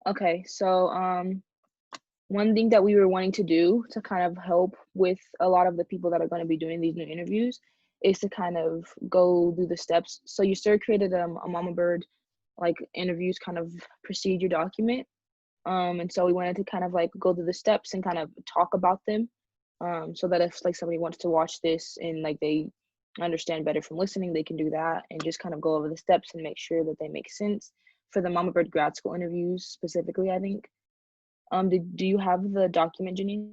Okay, so one thing that we were wanting to do to kind of help with a lot of the people that are going to be doing these new interviews is to kind of go through the steps. So you sir created a Mama Bird like interviews kind of procedure document. And so we wanted to kind of like go through the steps and kind of talk about them. So that if like somebody wants to watch this and like they understand better from listening, they can do that and just kind of go over the steps and make sure that they make sense for the Mama Bird grad school interviews specifically, I think. Do you have the document, Janine?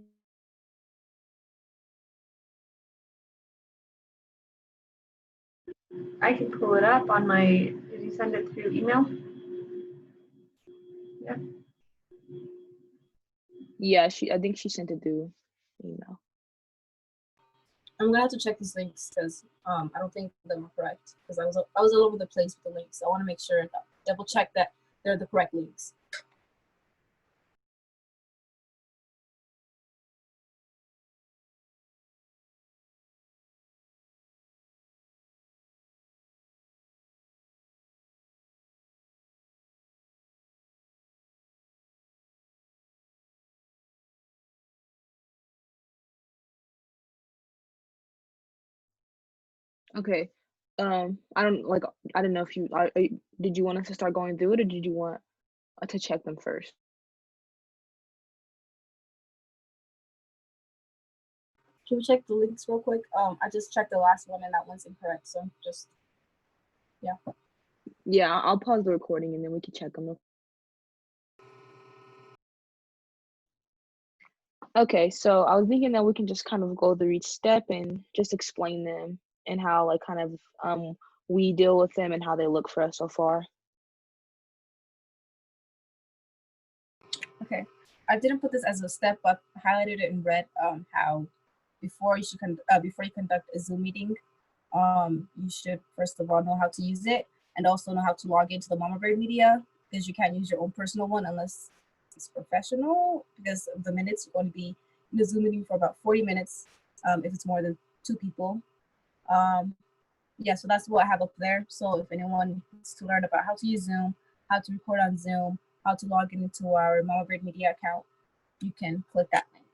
I can pull it up on my, did you send it through email? Yeah. Yeah, I think she sent it through email. I'm gonna have to check these links because I don't think them are correct because I was all over the place with the links. I want to make sure double check that they're the correct links. Okay. I don't like. I don't know if did you want us to start going through it, or did you want to check them first? Can we check the links real quick? I just checked the last one and that one's incorrect. So just yeah. Yeah, I'll pause the recording and then we can check them. Okay, so I was thinking that we can just kind of go through each step and just explain them and how like kind of we deal with them and how they look for us so far. Okay. I didn't put this as a step, but highlighted it in red. How before you conduct a Zoom meeting, you should first of all know how to use it and also know how to log into the Mamabird media because you can't use your own personal one unless it's professional because of the minutes you're going to be in the Zoom meeting for about 40 minutes if it's more than 2 people. Yeah, so that's what I have up there. So if anyone needs to learn about how to use Zoom, how to record on Zoom, how to log into our Mamabird media account, you can click that link.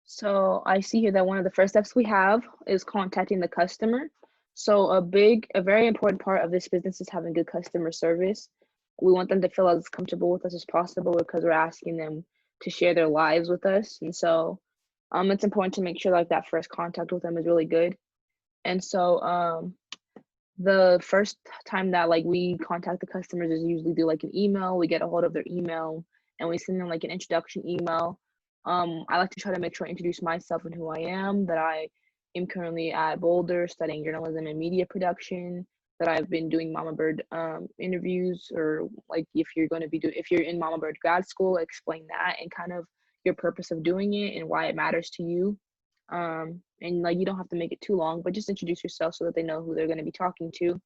So I see here that one of the first steps we have is contacting the customer. So a very important part of this business is having good customer service. We want them to feel as comfortable with us as possible because we're asking them to share their lives with us. And so it's important to make sure like that first contact with them is really good. And so the first time that like we contact the customers is usually through like an email. We get a hold of their email and we send them like an introduction email. I like to try to make sure I introduce myself and who I am, that I am currently at Boulder studying journalism and media production, that I've been doing Mamabird interviews, or like if you're in Mamabird grad school, explain that and kind of your purpose of doing it and why it matters to you. And like you don't have to make it too long, but just introduce yourself so that they know who they're going to be talking to.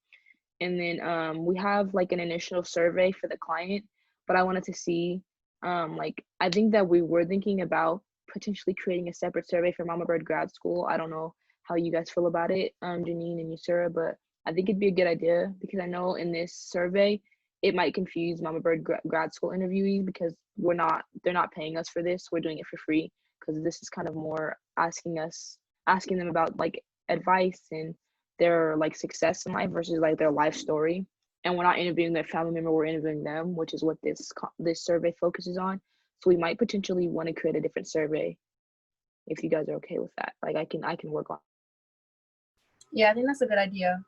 And then we have like an initial survey for the client, but I wanted to see like I think that we were thinking about potentially creating a separate survey for Mama Bird grad school. I don't know how you guys feel about it, Janine and Yusura, but I think it'd be a good idea because I know in this survey it might confuse Mama Bird grad school interviewees because they're not paying us for this. We're doing it for free because this is kind of more asking them about like advice and their like success in life versus like their life story. And we're not interviewing their family member, we're interviewing them, which is what this survey focuses on. So we might potentially want to create a different survey if you guys are okay with that. Like I can work on. Yeah, I think that's a good idea.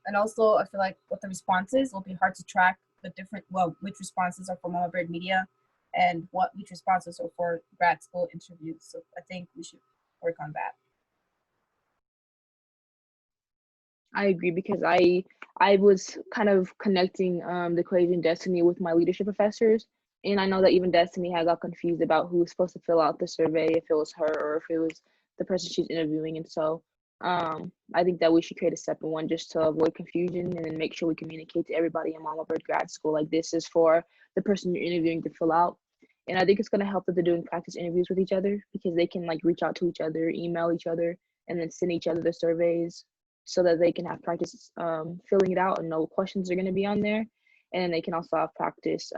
And also, I feel like with the responses, it'll be hard to track which responses are for Mamabird Media and which responses are for grad school interviews. So I think we should work on that. I agree because I was kind of connecting the equation destiny with my leadership professors, and I know that even Destiny had got confused about who was supposed to fill out the survey, if it was her or if it was the person she's interviewing. And so I think that we should create a separate one just to avoid confusion and then make sure we communicate to everybody in Mama Bird grad school like this is for the person you're interviewing to fill out. And I think it's going to help that they're doing practice interviews with each other because they can like reach out to each other, email each other, and then send each other the surveys. so that they can have practice filling it out and know what questions are going to be on there. And then they can also have practice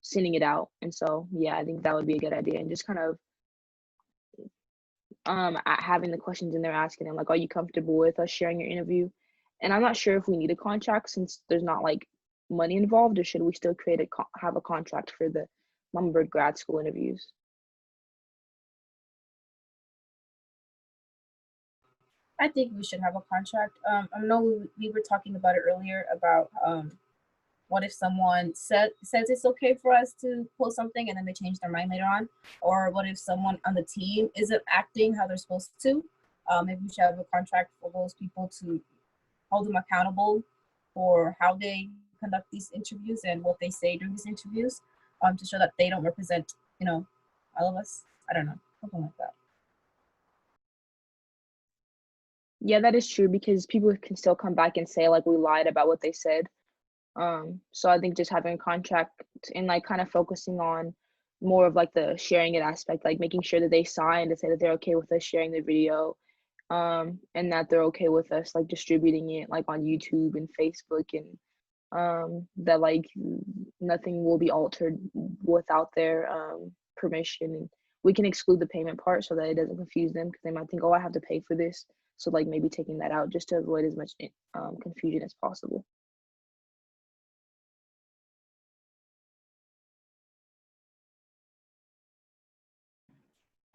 sending it out. And so, yeah, I think that would be a good idea. And just kind of having the questions in there, asking them like, are you comfortable with us sharing your interview? And I'm not sure if we need a contract since there's not like money involved, or should we still have a contract for the Mamabird grad school interviews? I think we should have a contract. I know we were talking about it earlier about what if someone says it's okay for us to post something and then they change their mind later on, or what if someone on the team isn't acting how they're supposed to? Maybe we should have a contract for those people to hold them accountable for how they conduct these interviews and what they say during these interviews, to show that they don't represent, all of us. I don't know, something like that. Yeah, that is true because people can still come back and say like we lied about what they said. So I think just having a contract and like kind of focusing on more of like the sharing it aspect, like making sure that they sign to say that they're okay with us sharing the video, and that they're okay with us like distributing it like on YouTube and Facebook, and that like nothing will be altered without their permission. And we can exclude the payment part so that it doesn't confuse them, because they might think, oh, I have to pay for this. So like maybe taking that out just to avoid as much confusion as possible.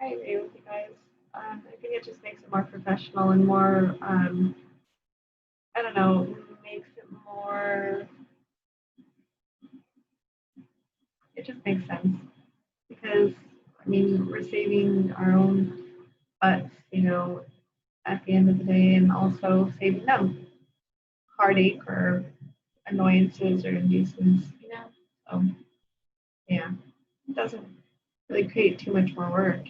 I agree with you guys. I think it just makes it more professional and more, I don't know, makes it more, it just makes sense because, I mean, we're saving our own butts, at the end of the day, and also saving them heartache or annoyances or nuisance. So, yeah, it doesn't really create too much more work.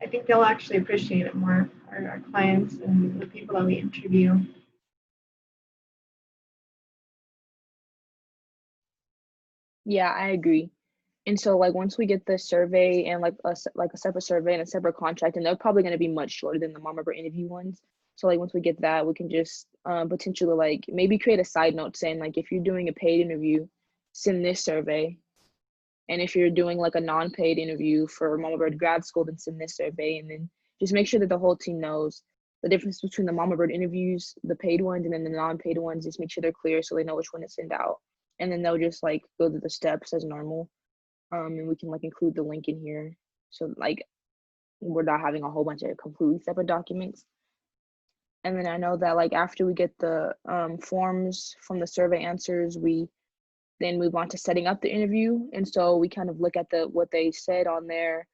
I think they'll actually appreciate it more, our clients and the people that we interview. Yeah, I agree. And so like once we get the survey and like a separate survey and a separate contract, and they're probably going to be much shorter than the Mamabird interview ones. So like once we get that, we can just potentially like maybe create a side note saying like if you're doing a paid interview, send this survey. And if you're doing like a non-paid interview for Mamabird grad school, then send this survey. And then just make sure that the whole team knows the difference between the Mamabird interviews, the paid ones, and then the non-paid ones. Just make sure they're clear so they know which one to send out. And then they'll just like go through the steps as normal. And we can like include the link in here. So like we're not having a whole bunch of completely separate documents. And then I know that like after we get the forms from the survey answers, we then move on to setting up the interview. And so we kind of look at what they said on their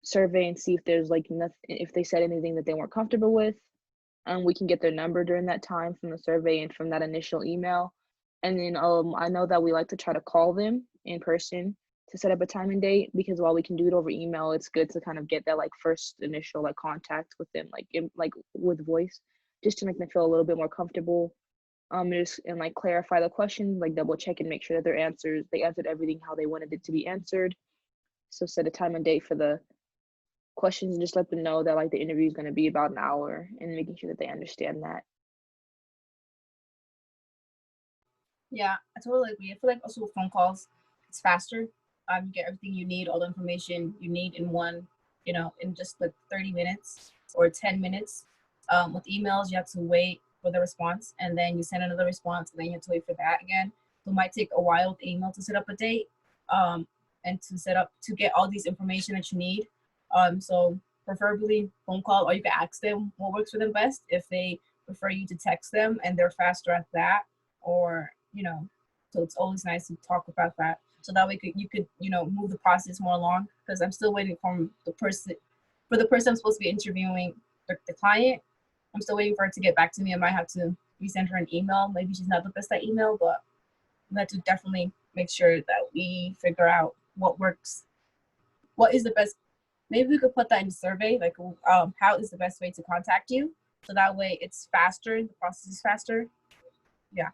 survey and see if there's like nothing, if they said anything that they weren't comfortable with. We can get their number during that time from the survey and from that initial email. And then I know that we like to try to call them in person to set up a time and date, because while we can do it over email, it's good to kind of get that like first initial like contact with them, like with voice, just to make them feel a little bit more comfortable. And like clarify the questions, like double check and make sure that they answered everything how they wanted it to be answered. So set a time and date for the questions and just let them know that like the interview is going to be about an hour, and making sure that they understand that. Yeah, I totally agree. I feel like also with phone calls, it's faster. You get everything you need, all the information you need in one, in just like 30 minutes or 10 minutes. With emails, you have to wait for the response, and then you send another response, and then you have to wait for that again. So it might take a while with email to set up a date, and to get all these information that you need. So preferably phone call, or you can ask them what works for them best. If they prefer you to text them and they're faster at that, or so it's always nice to talk about that, so that way you could move the process more along, because I'm still waiting for the person I'm supposed to be interviewing, the client. I'm still waiting for her to get back to me. I might have to resend her an email. Maybe she's not the best at email, but we have to definitely make sure that we figure out what works, what is the best. Maybe we could put that in the survey, like how is the best way to contact you, so that way it's faster, the process is faster. Yeah.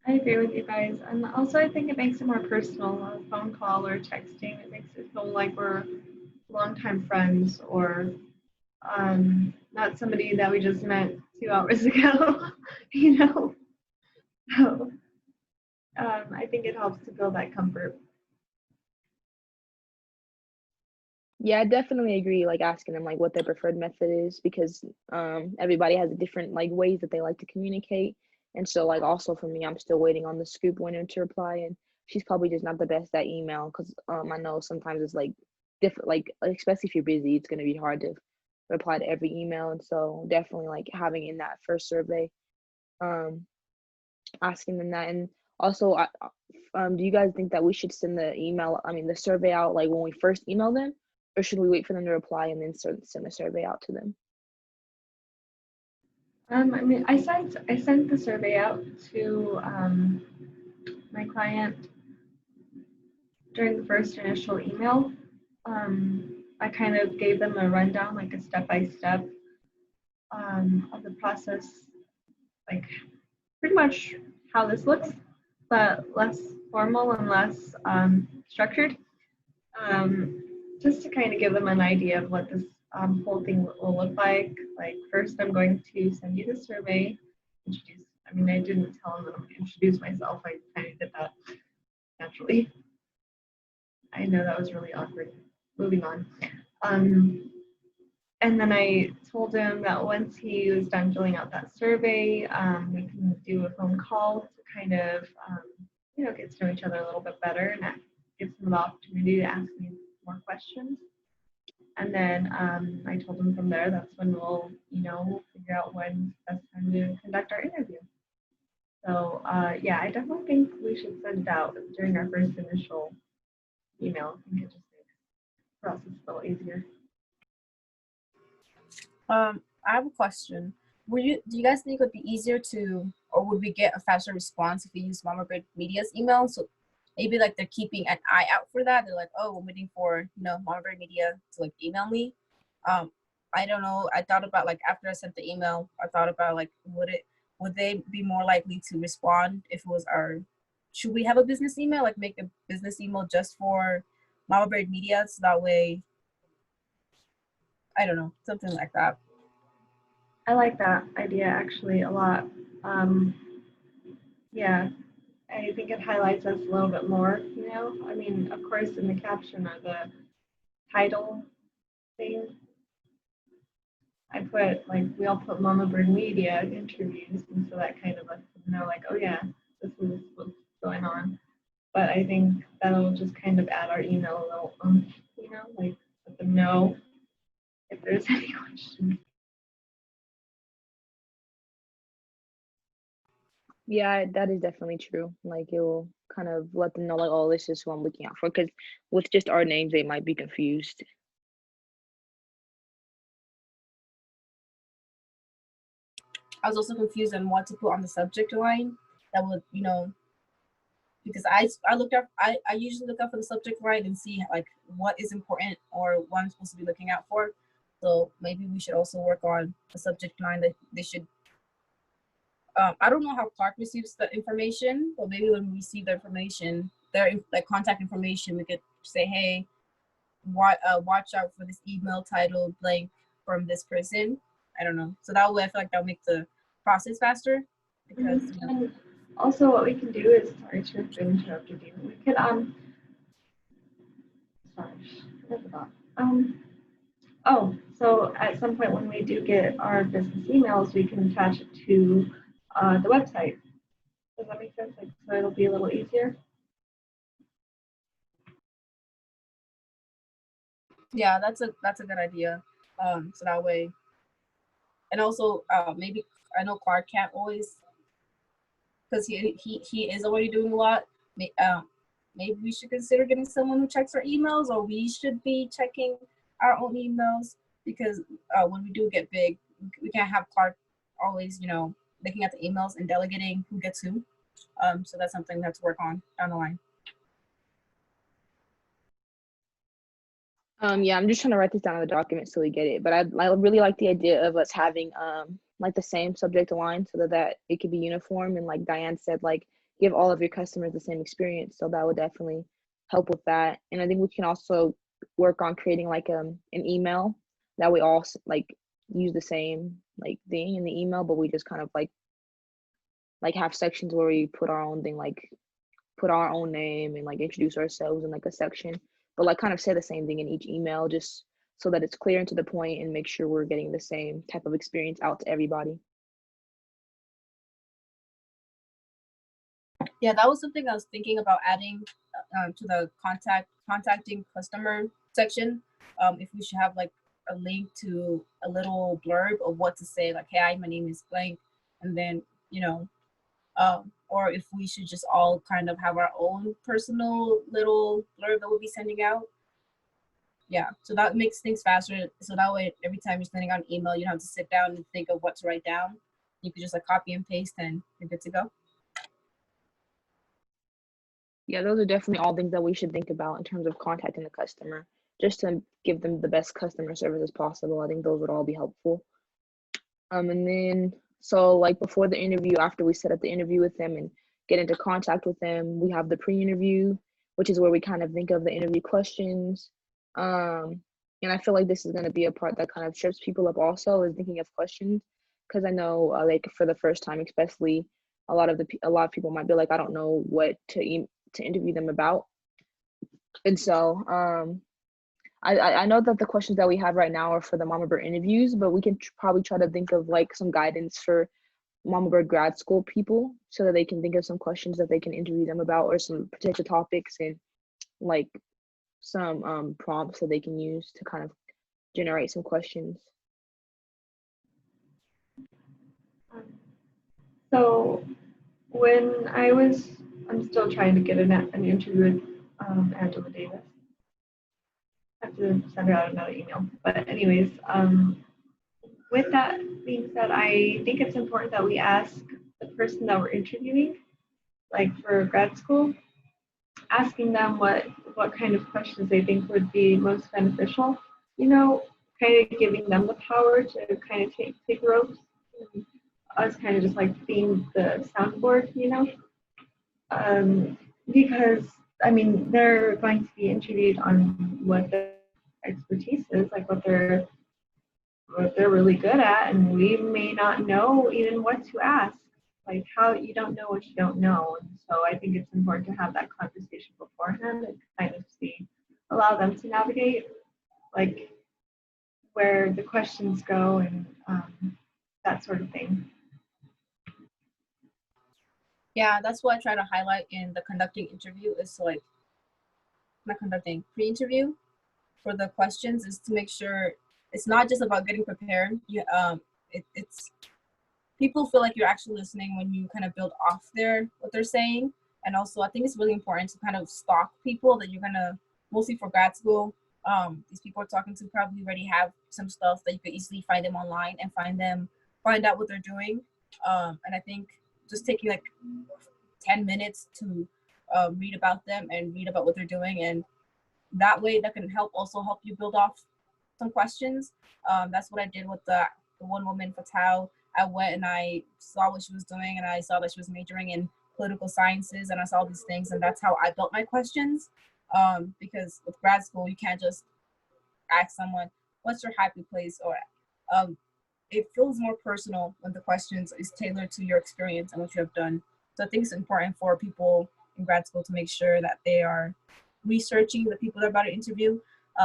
I agree with you guys. And also, I think it makes it more personal. A phone call or texting, it makes it feel like we're longtime friends or not somebody that we just met 2 hours ago, you know? So I think it helps to build that comfort. Yeah, I definitely agree, like asking them like what their preferred method is because everybody has a different like ways that they like to communicate. And so like also for me, I'm still waiting on the scoop winner to reply and she's probably just not the best at email because I know sometimes it's like different like especially if you're busy, it's gonna be hard to reply to every email. And so definitely like having in that first survey, um asking them that. And also do you guys think that we should send the email, I mean the survey out like when we first email them, or should we wait for them to reply and then send the survey out to them? I mean, I sent the survey out to my client during the first initial email. I kind of gave them a rundown, like a step by step of the process, like pretty much how this looks, but less formal and less structured, um, just to kind of give them an idea of what this whole thing will look like. Like first, I'm going to send you the survey. Introduce. I mean, I didn't tell them that I'm going to introduce myself. I kind of did that naturally. I know that was really awkward. Moving on. Um, and then I told him that once he was done filling out that survey, we can do a phone call to kind of, get to know each other a little bit better, and that gives him the opportunity to ask me more questions. And then I told him from there, that's when we'll figure out when's the best time to conduct our interview. So yeah, I definitely think we should send it out during our first initial email. I think it just makes the process a little easier. I have a question. Do you guys think it would be easier to, or would we get a faster response if we use Mamabird Media's email? So maybe like they're keeping an eye out for that. They're like, oh, we're waiting for Mamabird Media to like email me. I don't know. I thought about like after I sent the email, I thought about like would they be more likely to respond if it was should we have a business email, like make a business email just for Mamabird Media so that way, I don't know, something like that. I like that idea actually a lot. Um, yeah, I think it highlights us a little bit more, you know? I mean, of course, in the caption or the title thing, I put like, we all put Mamabird Media interviews, and so that kind of lets them know, like, oh yeah, this is what's going on. But I think that'll just kind of add our email a little like let them know if there's any questions. Yeah, that is definitely true. Like it will kind of let them know like, oh, this is who I'm looking out for. Because with just our names, they might be confused. I was also confused on what to put on the subject line that would, because I looked up, I usually look up for the subject line and see like what is important or what I'm supposed to be looking out for. So maybe we should also work on a subject line that they should. I don't know how Clark receives the information, but maybe when we receive the information, their like contact information, we could say, hey, watch out for this email titled blank from this person. I don't know. So that way, I feel like that'll make the process faster because And also, what we can do is, sorry to have interrupted you. We could sorry, I forgot. Oh, so at some point when we do get our business emails, we can attach it to the website. Does that make sense? Like, so it'll be a little easier. yeah, that's a good idea. So that way, and also maybe I know Clark can't always because he is already doing a lot. Maybe we should consider getting someone who checks our emails, or we should be checking our own emails because when we do get big, we can't have Clark always, looking at the emails and delegating who gets who. So that's something we have to work on down the line. Yeah, I'm just trying to write this down in the document so we get it. But I really like the idea of us having like the same subject line so that it could be uniform. And like Diane said, like give all of your customers the same experience. So that would definitely help with that. And I think we can also work on creating like an email that we all like use the same like thing in the email, but we just kind of like have sections where we put our own thing, like put our own name and like introduce ourselves in like a section, but like kind of say the same thing in each email just so that it's clear and to the point and make sure we're getting the same type of experience out to everybody. Yeah, that was something I was thinking about adding to the contacting customer section. If we should have like a link to a little blurb of what to say, like, "Hey, hi, my name is blank," and then or if we should just all kind of have our own personal little blurb that we'll be sending out. Yeah, so that makes things faster. So that way, every time you're sending out an email, you don't have to sit down and think of what to write down. You could just like copy and paste, and you're good to go. Yeah, those are definitely all things that we should think about in terms of contacting the customer, just to give them the best customer service as possible. I think those would all be helpful. And then so like before the interview, after we set up the interview with them and get into contact with them, we have the pre-interview, which is where we kind of think of the interview questions. And I feel like this is going to be a part that kind of trips people up also, is thinking of questions, because I know like for the first time especially, a lot of people might be like, I don't know what to interview them about. And so I know that the questions that we have right now are for the Mamabird interviews, but we can probably try to think of like some guidance for Mamabird grad school people so that they can think of some questions that they can interview them about, or some potential topics, and like some prompts that they can use to kind of generate some questions. So I'm still trying to get an interview with Angela Davis. I have to send her out another email. But anyways, with that being said, I think it's important that we ask the person that we're interviewing, like for grad school, asking them what kind of questions they think would be most beneficial. You know, kind of giving them the power to kind of take ropes. And us kind of just like being the soundboard, you know, because I mean they're going to be interviewed on what their expertise is, like what they're really good at, and we may not know even what to ask. Like how you don't know what you don't know. And so I think it's important to have that conversation beforehand and kind of allow them to navigate like where the questions go and that sort of thing. Yeah, that's what I try to highlight in the conducting interview is to like not conducting pre-interview for the questions is to make sure it's not just about getting prepared. It's people feel like you're actually listening when you kind of build off what they're saying. And also I think it's really important to kind of stalk people that you're gonna, mostly for grad school, these people are talking to probably already have some stuff that you could easily find them online and find out what they're doing. And I think just taking like 10 minutes to read about them and read about what they're doing, and that way that can help you build off some questions. That's what I did with the one woman for Tao. I went and I saw what she was doing, and I saw that she was majoring in political sciences, and I saw these things, and that's how I built my questions. Because with grad school, you can't just ask someone, "What's your happy place?" Or it feels more personal when the questions is tailored to your experience and what you have done. So I think it's important for people in grad school to make sure that they are researching the people they're about to interview.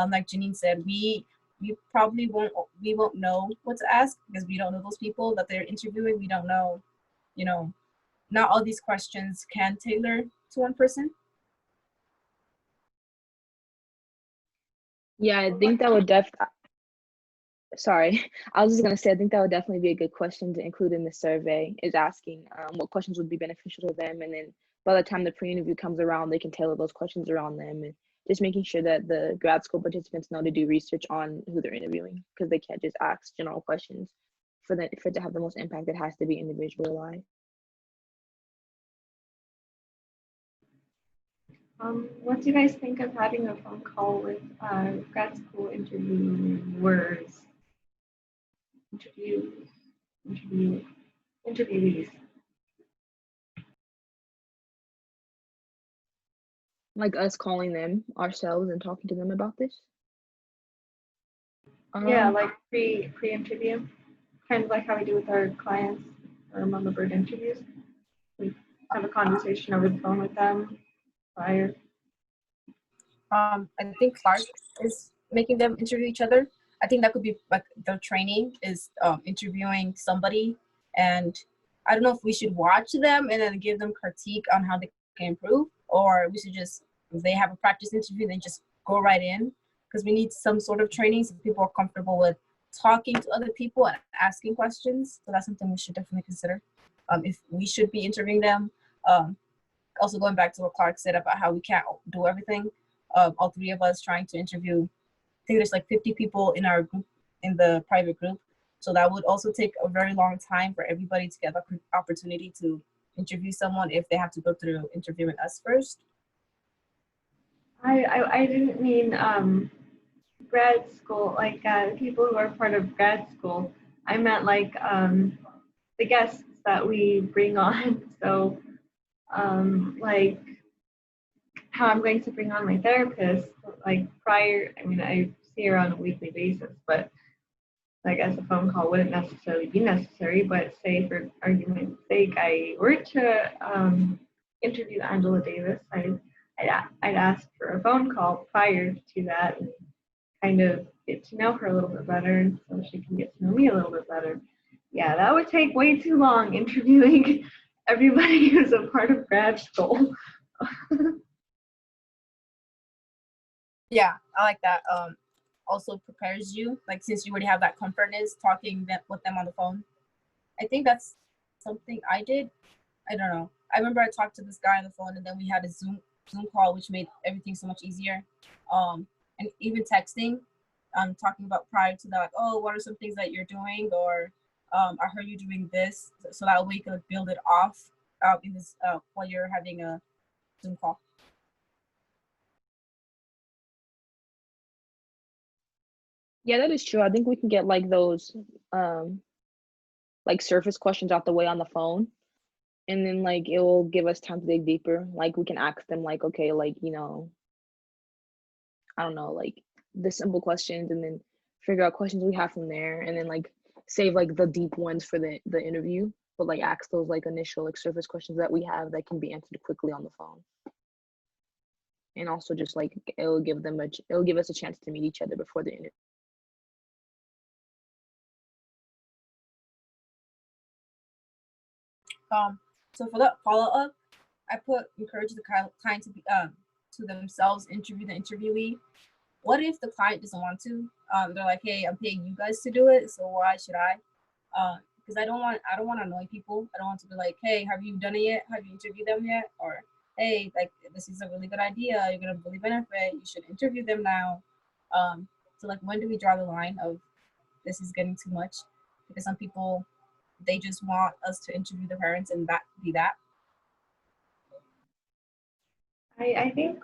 Like Janine said, we probably won't know what to ask because we don't know those people that they're interviewing. We don't know, you know, not all these questions can tailor to one person. Yeah, I think that would sorry, I was just gonna say I think that would definitely be a good question to include in the survey, is asking what questions would be beneficial to them, and then by the time the pre-interview comes around, they can tailor those questions around them, and just making sure that the grad school participants know to do research on who they're interviewing, because they can't just ask general questions. For it to have the most impact, it has to be individualized. What do you guys think of having a phone call with grad school interviewers? Interviews, interviewees. Like us calling them ourselves and talking to them about this? Yeah, Um, like pre-interview, kind of like how we do with our clients or Mamabird interviews. We have a conversation over the phone with them prior. I think Clark is making them interview each other. I think that could be like their training is interviewing somebody, and I don't know if we should watch them and then give them critique on how they can improve, or we should just if they have a practice interview, then just go right in because we need some sort of training so people are comfortable with talking to other people and asking questions. So that's something we should definitely consider. If we should be interviewing them. Also going back to what Clark said about how we can't do everything. All three of us trying to interview. I think there's like 50 people in our group, in the private group. So that would also take a very long time for everybody to get the opportunity to interview someone if they have to go through interviewing us first. I didn't mean grad school, like people who are part of grad school. I meant like the guests that we bring on. So like how I'm going to bring on my therapist, like prior, I mean, I see her on a weekly basis, but I guess a phone call wouldn't necessarily be necessary. But say, for argument's sake, I were to interview Angela Davis, I'd ask for a phone call prior to that and kind of get to know her a little bit better so she can get to know me a little bit better. Yeah, that would take way too long interviewing everybody who's a part of grad school. Yeah, I like that. Also prepares you, like since you already have that comfortness talking with them on the phone. I think that's something I did. I don't know. I remember I talked to this guy on the phone, and then we had a Zoom call, which made everything so much easier. And even texting, talking about prior to that, like, oh, what are some things that you're doing, or I heard you doing this, so that way you could build it off in this while you're having a Zoom call. yeah, that is true. I think we can get like those um like surface questions out the way on the phone, and then like it will give us time to dig deeper. Like we can ask them like, okay, like, I don't know, like the simple questions, and then figure out questions we have from there, and then like save like the deep ones for the interview, but like ask those like initial like surface questions that we have that can be answered quickly on the phone. And also just like it'll give us a chance to meet each other before the interview. So for the follow up, I put encourage the client to be to themselves interview the interviewee. What if the client doesn't want to? They're like, hey, I'm paying you guys to do it, so why should I? Because I don't want to annoy people. I don't want to be like, hey, have you done it yet? Have you interviewed them yet? Or hey, like this is a really good idea. You're gonna really benefit. You should interview them now. So like, when do we draw the line of this is getting too much? Because some people they just want us to interview the parents and that be that. I think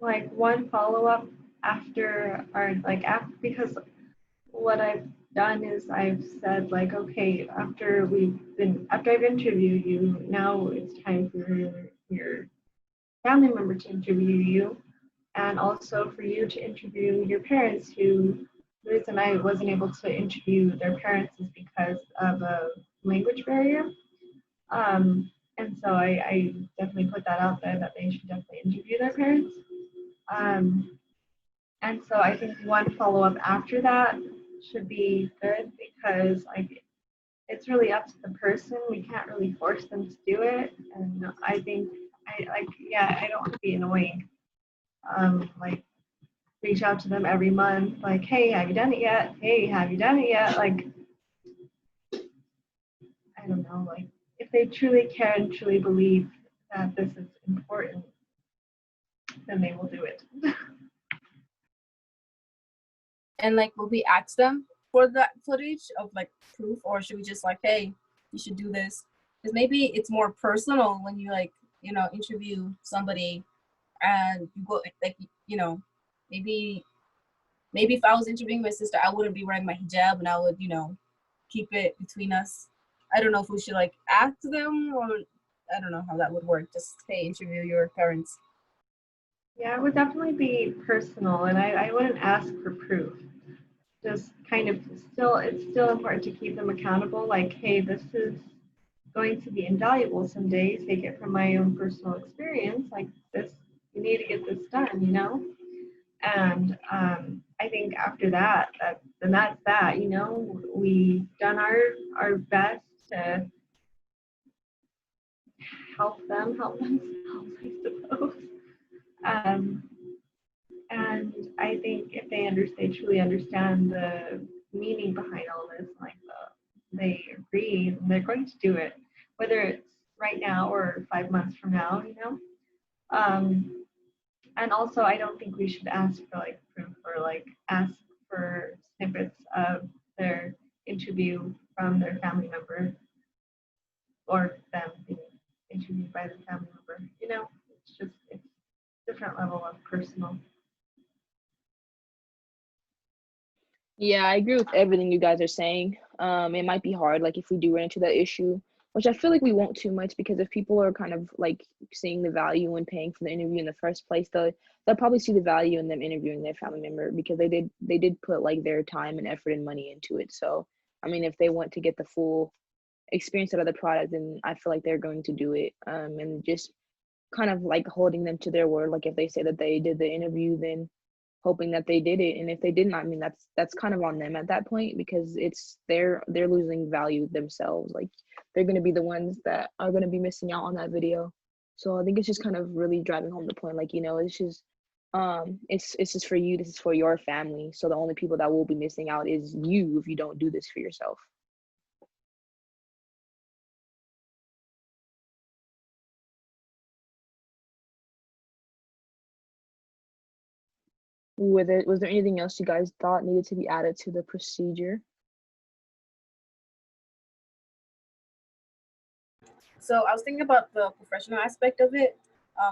like one follow up after our like after because what I've done is I've said like okay after I've interviewed you now it's time for your family member to interview you and also for you to interview your parents who the reason I wasn't able to interview their parents is because of a language barrier. And so I definitely put that out there that they should definitely interview their parents. Um, and so I think one follow up after that should be good because like it's really up to the person. We can't really force them to do it. And I think I like yeah, I don't want to be annoying. Like reach out to them every month, like, hey, have you done it yet? Hey, have you done it yet? Like I don't know, like if they truly care and truly believe that this is important, then they will do it. And like, will we ask them for that footage of like proof, or should we just like, hey, you should do this? Because maybe it's more personal when you like, interview somebody and you go like, maybe if I was interviewing my sister, I wouldn't be wearing my hijab and I would, keep it between us. I don't know if we should like ask them or I don't know how that would work. Just hey, interview your parents. Yeah, it would definitely be personal, and I wouldn't ask for proof. Just kind of still, it's still important to keep them accountable. Like, hey, this is going to be invaluable someday. Take it from my own personal experience. Like this, you need to get this done, you know. And I think after that, then that's that. You know, we've done our best to help themselves, I suppose. Um, and I think if they truly understand the meaning behind all this, like they agree, they're going to do it, whether it's right now or 5 months from now. You know. Um, and also, I don't think we should ask for like proof or like ask for snippets of their interview from their family member or them being interviewed by the family member. You know, it's different level of personal. Yeah, I agree with everything you guys are saying. It might be hard, like if we do run into that issue, which I feel like we won't too much because if people are kind of like seeing the value in paying for the interview in the first place, they'll probably see the value in them interviewing their family member because they did put like their time and effort and money into it. So I mean, if they want to get the full experience out of the product, then I feel like they're going to do it. And just kind of like holding them to their word. Like if they say that they did the interview, then hoping that they did it. And if they didn't, I mean that's kind of on them at that point because it's they're losing value themselves. Like they're gonna be the ones that are gonna be missing out on that video. So I think it's just kind of really driving home the point, like, it's just it's just for you, this is for your family. So the only people that will be missing out is you if you don't do this for yourself. With it, was there anything else you guys thought needed to be added to the procedure? So I was thinking about the professional aspect of it.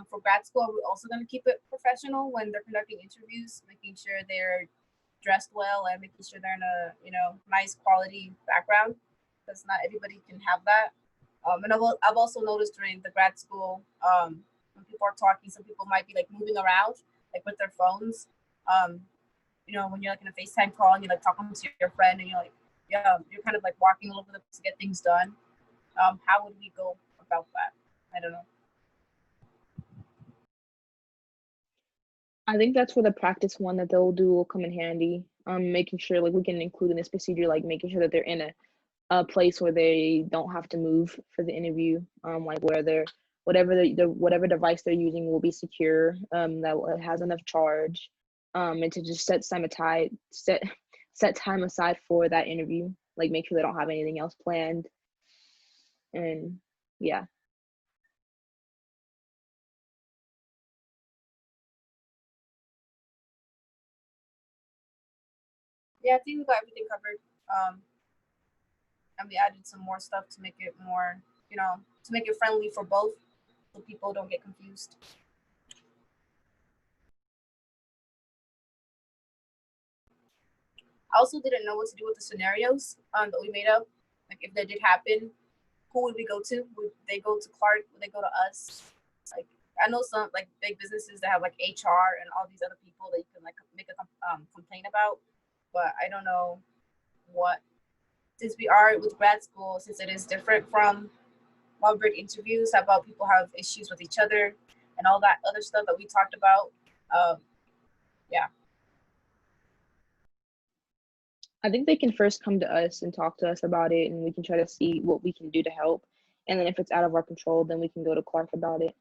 For grad school, we're also going to keep it professional when they're conducting interviews, making sure they're dressed well and making sure they're in a nice quality background because not everybody can have that. And I've also noticed during the grad school, when people are talking, some people might be like moving around like with their phones. Um, when you're like in a FaceTime call and you're like talking to your friend and you're like, yeah, you're kind of like walking a little bit to get things done. How would we go about that? I don't know. I think that's where the practice one that they'll do will come in handy. Making sure like we can include in this procedure, like making sure that they're in a place where they don't have to move for the interview. Like where they're whatever whatever device they're using will be secure. That has enough charge. And to just set time aside for that interview. Like make sure they don't have anything else planned. And yeah. Yeah, I think we got everything covered. And we added some more stuff to make it more, to make it friendly for both, so people don't get confused. I also didn't know what to do with the scenarios that we made up. Like if that did happen, who would we go to? Would they go to Clark? Would they go to us? Like I know some like big businesses that have like HR and all these other people that you can like make a complaint about, but I don't know what since we are with grad school, since it is different from Mamabird interviews about people have issues with each other and all that other stuff that we talked about. Yeah. I think they can first come to us and talk to us about it, and we can try to see what we can do to help. And then if it's out of our control, then we can go to Clark about it.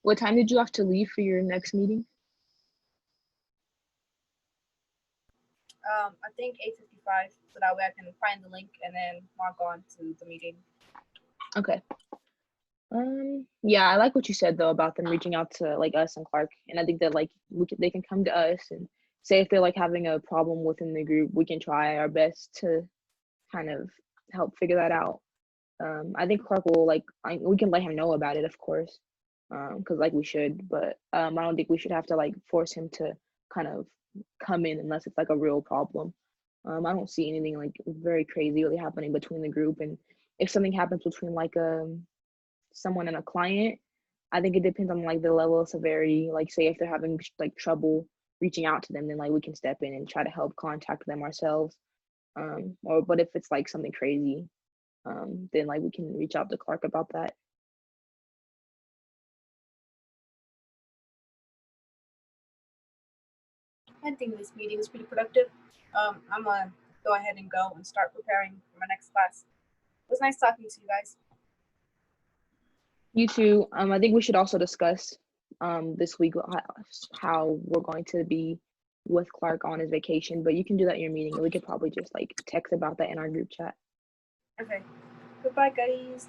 What time did you have to leave for your next meeting? I think 8:55, so that way I can find the link and then log on to the meeting. Okay. Yeah, I like what you said though about them reaching out to like us and Clark, and I think that like they can come to us and say if they're like having a problem within the group, we can try our best to kind of help figure that out. I think Clark will we can let him know about it, of course, because like we should, but I don't think we should have to like force him to kind of come in unless it's like a real problem. I don't see anything like very crazy really happening between the group. And if something happens between like someone and a client, I think it depends on like the level of severity. Like say if they're having like trouble reaching out to them, then like we can step in and try to help contact them ourselves. Or but if it's like something crazy, then like we can reach out to Clark about that. I think this meeting is pretty productive. I'm gonna go ahead and go and start preparing for my next class. It was nice talking to you guys. You too. I think we should also discuss this week how we're going to be with Clark on his vacation, but you can do that in your meeting. We could probably just like text about that in our group chat. Okay. Goodbye, guys.